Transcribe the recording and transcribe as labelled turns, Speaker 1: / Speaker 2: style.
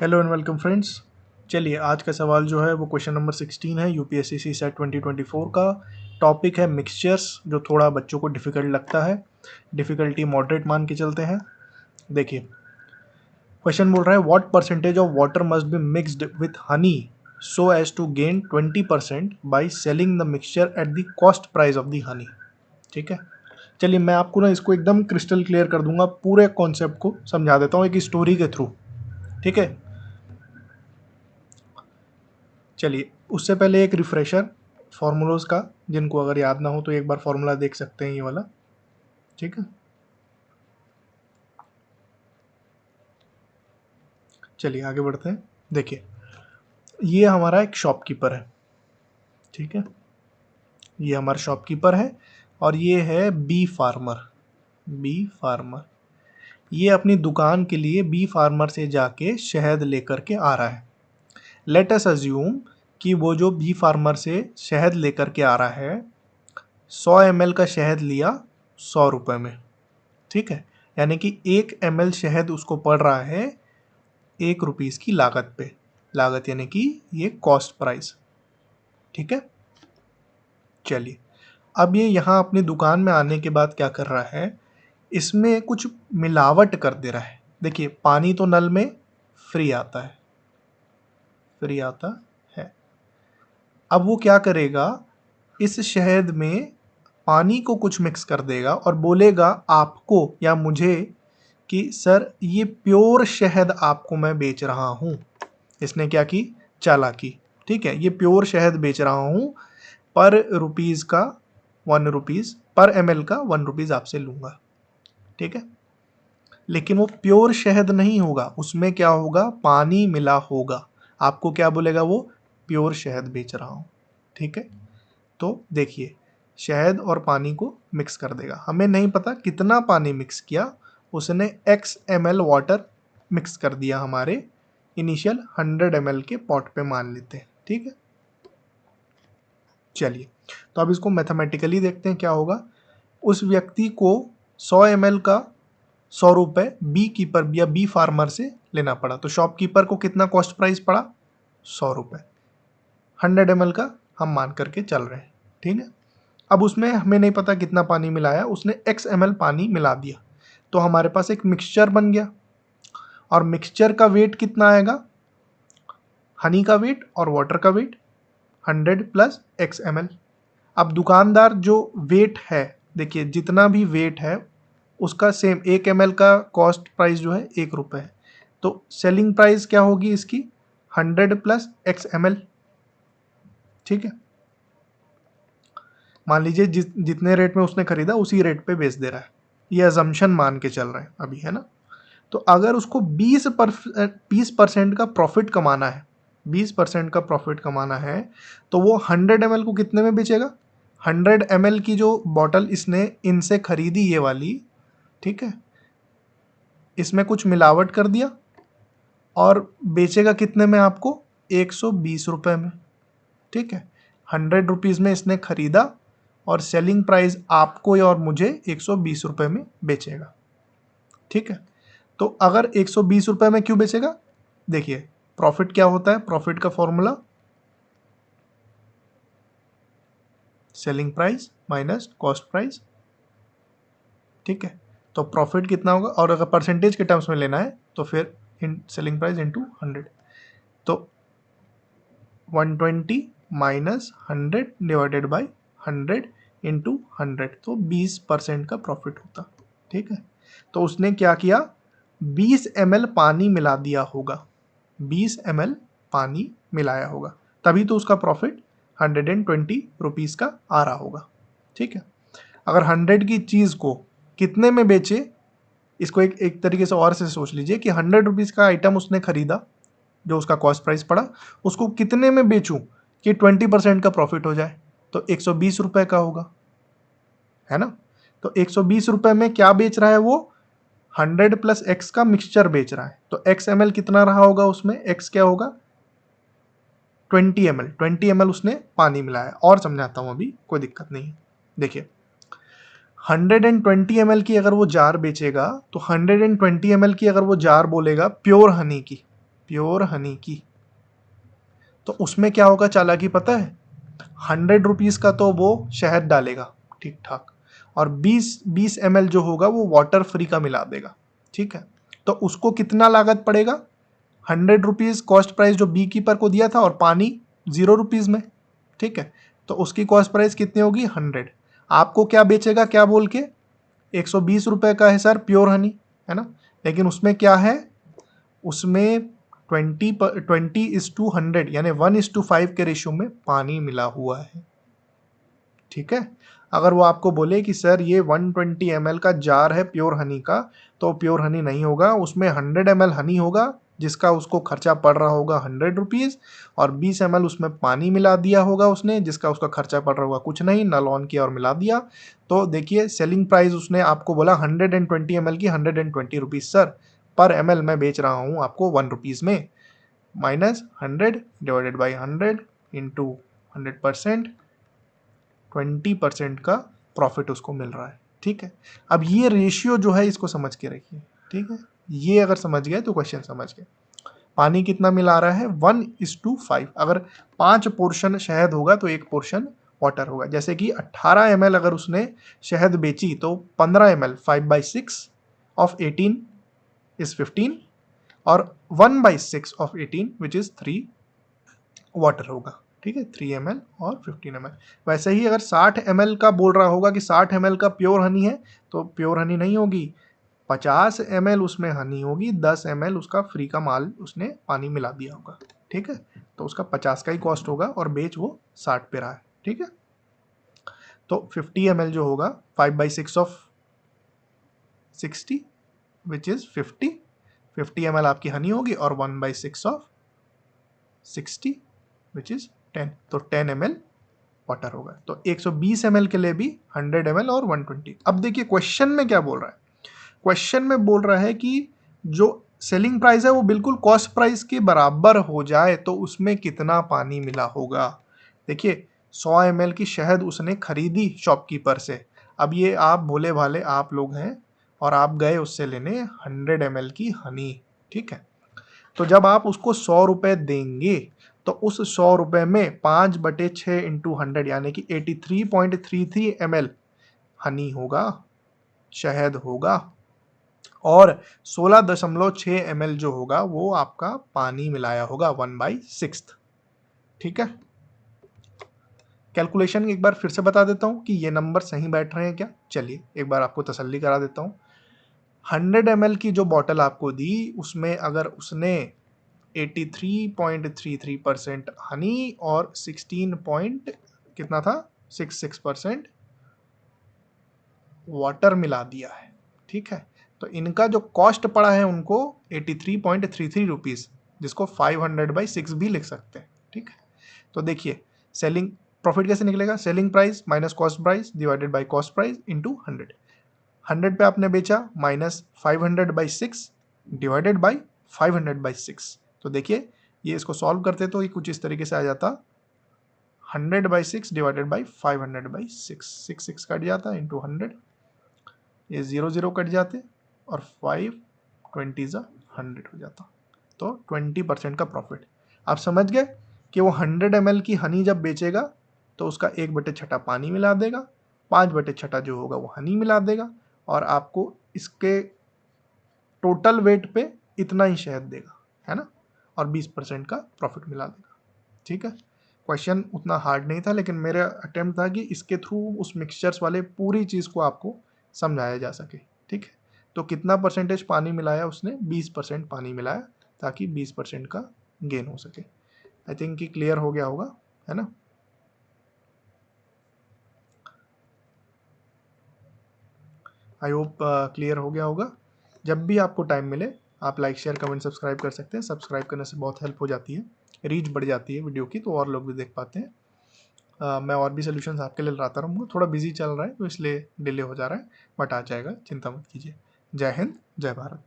Speaker 1: Hello and welcome friends. चलिए आज का सवाल जो है वो क्वेश्चन नंबर 16 है यूपीएससी सीसैट 2024 का। टॉपिक है मिक्सचर्स, जो थोड़ा बच्चों को डिफ़िकल्ट लगता है। डिफ़िकल्टी मॉडरेट मान के चलते हैं। देखिए क्वेश्चन बोल रहा है what percentage of water must be mixed with honey so as to gain 20% by selling the mixture at the cost price of the honey. ठीक है, चलिए मैं आपको ना इसको एकदम क्रिस्टल क्लियर कर दूंगा, पूरे कॉन्सेप्ट को समझा देता हूँ एक स्टोरी के थ्रू। ठीक है, चलिए उससे पहले एक रिफ्रेशर फार्मूलोज का, जिनको अगर याद ना हो तो एक बार फार्मूला देख सकते हैं ये वाला। ठीक है, चलिए आगे बढ़ते हैं। देखिए ये हमारा एक शॉपकीपर है। ठीक है, ये हमारा शॉपकीपर है और ये है बी फार्मर। बी फार्मर ये अपनी दुकान के लिए बी फार्मर से जाके शहद लेकर के आ रहा है। लेट अस अज्यूम कि वो जो बी फार्मर से शहद लेकर के आ रहा है 100 ml का शहद लिया 100 रुपये में। ठीक है, यानी कि 1 ml शहद उसको पड़ रहा है 1 रुपीज़ की लागत पे। लागत यानी कि ये कॉस्ट प्राइस। ठीक है, चलिए अब ये यहाँ अपनी दुकान में आने के बाद क्या कर रहा है, इसमें कुछ मिलावट कर दे रहा है। देखिए पानी तो नल में फ्री आता है, फ्री आता है। अब वो क्या करेगा, इस शहद में पानी को कुछ मिक्स कर देगा और बोलेगा आपको या मुझे कि सर ये प्योर शहद आपको मैं बेच रहा हूँ। इसने क्या की, चालाकी। ठीक है, ये प्योर शहद बेच रहा हूँ, पर रुपीज़ का 1 रुपीज़, पर ml का 1 रुपीज़ आपसे लूँगा। ठीक है, लेकिन वो प्योर शहद नहीं होगा, उसमें क्या होगा, पानी मिला होगा। आपको क्या बोलेगा वो, प्योर शहद बेच रहा हूँ। ठीक है, तो देखिए शहद और पानी को मिक्स कर देगा। हमें नहीं पता कितना पानी मिक्स किया, उसने x ml वाटर मिक्स कर दिया हमारे इनिशियल 100 ml के पॉट पे मान लेते हैं। ठीक है, चलिए तो अब इसको मैथमेटिकली देखते हैं क्या होगा। उस व्यक्ति को 100 ml का 100 रुपये बी कीपर या बी फार्मर से लेना पड़ा, तो शॉपकीपर को कितना कॉस्ट प्राइस पड़ा, 100 रुपये। 100 ml का हम मान करके चल रहे हैं। ठीक है, अब उसमें हमें नहीं पता कितना पानी मिलाया, उसने x ml पानी मिला दिया, तो हमारे पास एक मिक्सचर बन गया। और मिक्सचर का वेट कितना आएगा, हनी का वेट और वाटर का वेट 100 प्लस x ml। अब दुकानदार जो वेट है, देखिए जितना भी वेट है उसका सेम 1 ml का कॉस्ट प्राइस जो है 1 रुपये है, तो सेलिंग प्राइस क्या होगी इसकी, 100 प्लस x ml। ठीक है, मान लीजिए जितने रेट में उसने खरीदा उसी रेट पे बेच दे रहा है, ये अजम्पशन मान के चल रहे हैं अभी, है ना। तो अगर उसको 20% का प्रॉफिट कमाना है, 20% का प्रॉफिट कमाना है, तो वो 100 ml को कितने में बेचेगा, 100 ml की जो बॉटल इसने इनसे खरीदी ये वाली, ठीक है, इसमें कुछ मिलावट कर दिया और बेचेगा कितने में आपको, 120 रुपये में। ठीक है, 100 रुपीज़ में इसने खरीदा और सेलिंग प्राइस आपको और मुझे 120 रुपये में बेचेगा। ठीक है, तो अगर 120 रुपये में क्यों बेचेगा, देखिए प्रॉफिट क्या होता है, प्रॉफिट का formula selling price minus cost price. ठीक है, तो प्रॉफिट कितना होगा, और अगर परसेंटेज के टर्म्स में लेना है तो फिर सेलिंग प्राइस इंटू 100, तो 120 माइनस 100 डिवाइडेड बाई 100 इंटू 100, तो 20% का प्रॉफिट होता। ठीक है, तो उसने क्या किया, 20 ml पानी मिला दिया होगा, 20 ml पानी मिलाया होगा, तभी तो उसका प्रॉफिट 120 रुपीज़ का आ रहा होगा। ठीक है, अगर 100 की चीज़ को कितने में बेचे, इसको एक एक तरीके से और से सोच लीजिए कि 100 रुपीज़ का आइटम उसने खरीदा, जो उसका कॉस्ट प्राइस पड़ा, उसको कितने में बेचूं कि 20% का प्रॉफिट हो जाए, तो 120 रुपये का होगा, है ना। तो 120 रुपये में क्या बेच रहा है वो, 100 प्लस x का मिक्सचर बेच रहा है, तो x ml कितना रहा होगा उसमें, x क्या होगा 20 ml, 20 ml उसने पानी मिलाया। और समझाता हूँ अभी, कोई दिक्कत नहीं है। देखिए 120 ml की अगर वो जार बेचेगा, तो 120 ml की अगर वो जार बोलेगा प्योर हनी की, प्योर हनी की, तो उसमें क्या होगा चालाकी पता है, 100 रुपीज़ का तो वो शहद डालेगा ठीक ठाक, और 20 ml जो होगा वो वाटर फ्री का मिला देगा, ठीक है। तो उसको कितना लागत पड़ेगा, 100 रुपीज़ कॉस्ट प्राइस जो बी कीपर को दिया था, और पानी 0 रुपीज़ में, ठीक है। तो उसकी कॉस्ट प्राइस कितनी होगी, 100। आपको क्या बेचेगा, क्या बोल के, 120 रुपये का है सर प्योर हनी, है ना। लेकिन उसमें क्या है, उसमें 20:100 यानी 1:5 के रेशियो में पानी मिला हुआ है, ठीक है। अगर वो आपको बोले कि सर ये 120 ml का जार है प्योर हनी का, तो प्योर हनी नहीं होगा, उसमें 100 ml हनी होगा जिसका उसको खर्चा पड़ रहा होगा 100 रुपीज़, और 20 ml उसमें पानी मिला दिया होगा उसने जिसका उसका खर्चा पड़ रहा होगा कुछ नहीं, नल ऑन किया और मिला दिया। तो देखिए सेलिंग प्राइस उसने आपको बोला 120 ml की 120 रुपीज़ सर, पर ml मैं बेच रहा हूँ आपको 1 रुपीज़ में, माइनस 100/100 इंटू 100%, 20% का प्रॉफिट उसको मिल रहा है, ठीक है। अब ये रेशियो जो है इसको समझ के रखिए, ठीक है। ये अगर समझ गए तो क्वेश्चन समझ गए। पानी कितना मिला रहा है, 1:5। अगर 5 पोर्शन शहद होगा तो 1 पोर्शन वाटर होगा। जैसे कि 18 ml अगर उसने शहद बेची तो 15 ml 5/6 ऑफ 18 इज 15, और 1/6 ऑफ 18 विच इज 3 वाटर होगा, ठीक है। 3 ml और 15 ml। वैसे ही अगर 60 ml का बोल रहा होगा कि 60 ml का प्योर हनी है, तो प्योर हनी नहीं होगी, 50 ml उसमें हनी होगी, 10 ml उसका फ्री का माल उसने पानी मिला दिया होगा, ठीक है। तो उसका 50 का ही कॉस्ट होगा और बेच वो 60 पे रहा है, ठीक है। तो 50 ml जो होगा 5/6 ऑफ 60 विच इज 50 ml आपकी हनी होगी, और 1/6 ऑफ 60 विच इज 10, तो 10 ml वाटर होगा। तो 120 ml के लिए भी 100 ml और 120। अब देखिए क्वेश्चन में क्या बोल रहा है, क्वेश्चन में बोल रहा है कि जो सेलिंग प्राइस है वो बिल्कुल कॉस्ट प्राइस के बराबर हो जाए तो उसमें कितना पानी मिला होगा। देखिए 100 ml की शहद उसने खरीदी शॉपकीपर से, अब ये आप भोले भाले आप लोग हैं और आप गए उससे लेने 100 ml की हनी, ठीक है। तो जब आप उसको 100 रुपये देंगे तो उस 100 रुपये में 5/6 इंटू 100 यानी कि 83.33 ml हनी होगा, शहद होगा, और 16.6 ml जो होगा वो आपका पानी मिलाया होगा 1/6, ठीक है। कैलकुलेशन एक बार फिर से बता देता हूँ कि ये नंबर सही बैठ रहे हैं क्या। चलिए एक बार आपको तसल्ली करा देता हूँ। 100 ml की जो बॉटल आपको दी उसमें अगर उसने 83.33% हनी और 16 पॉइंट कितना था 66% वाटर मिला दिया है, ठीक है। तो इनका जो कॉस्ट पड़ा है उनको 83.33 रुपीज़, जिसको 500/6 भी लिख सकते हैं, ठीक है। तो देखिए सेलिंग प्रॉफिट कैसे निकलेगा, selling price minus cost price divided by cost price into 100। 100 पे आपने बेचा माइनस 500/6 डिवाइडेड बाई 500/6। तो देखिए ये इसको सॉल्व करते तो ये कुछ इस तरीके से आ जाता, 100/6 डिवाइडेड बाई 500/6, 6 कट जाता इंटू 100, ये 0 कट जाते, और 5 20 हो जाता। तो 20% का प्रॉफिट। आप समझ गए कि वो 100 ml की हनी जब बेचेगा तो उसका 1/6 पानी मिला देगा, 5/6 जो होगा वो हनी मिला देगा, और आपको इसके टोटल वेट पे इतना ही शहद देगा, है ना, और 20% का प्रॉफिट मिला देगा, ठीक है। क्वेश्चन उतना हार्ड नहीं था, लेकिन मेरा अटेम्प्ट था कि इसके थ्रू उस मिक्सचर्स वाले पूरी चीज़ को आपको समझाया जा सके, ठीक है। तो कितना परसेंटेज पानी मिलाया उसने, 20% पानी मिलाया, ताकि 20% का गेन हो सके। आई थिंक कि क्लियर हो गया होगा, है ना। आई होप क्लियर हो गया होगा। जब भी आपको टाइम मिले आप लाइक शेयर कमेंट सब्सक्राइब कर सकते हैं। सब्सक्राइब करने से बहुत हेल्प हो जाती है, रीच बढ़ जाती है वीडियो की, तो और लोग भी देख पाते हैं। मैं और भी सोल्यूशंस आपके लिए लाता रहूँगा। थोड़ा बिजी चल रहा है तो इसलिए डिले हो जा रहा है, बट आ जाएगा, चिंता मत कीजिए। जय हिंद, जय भारत।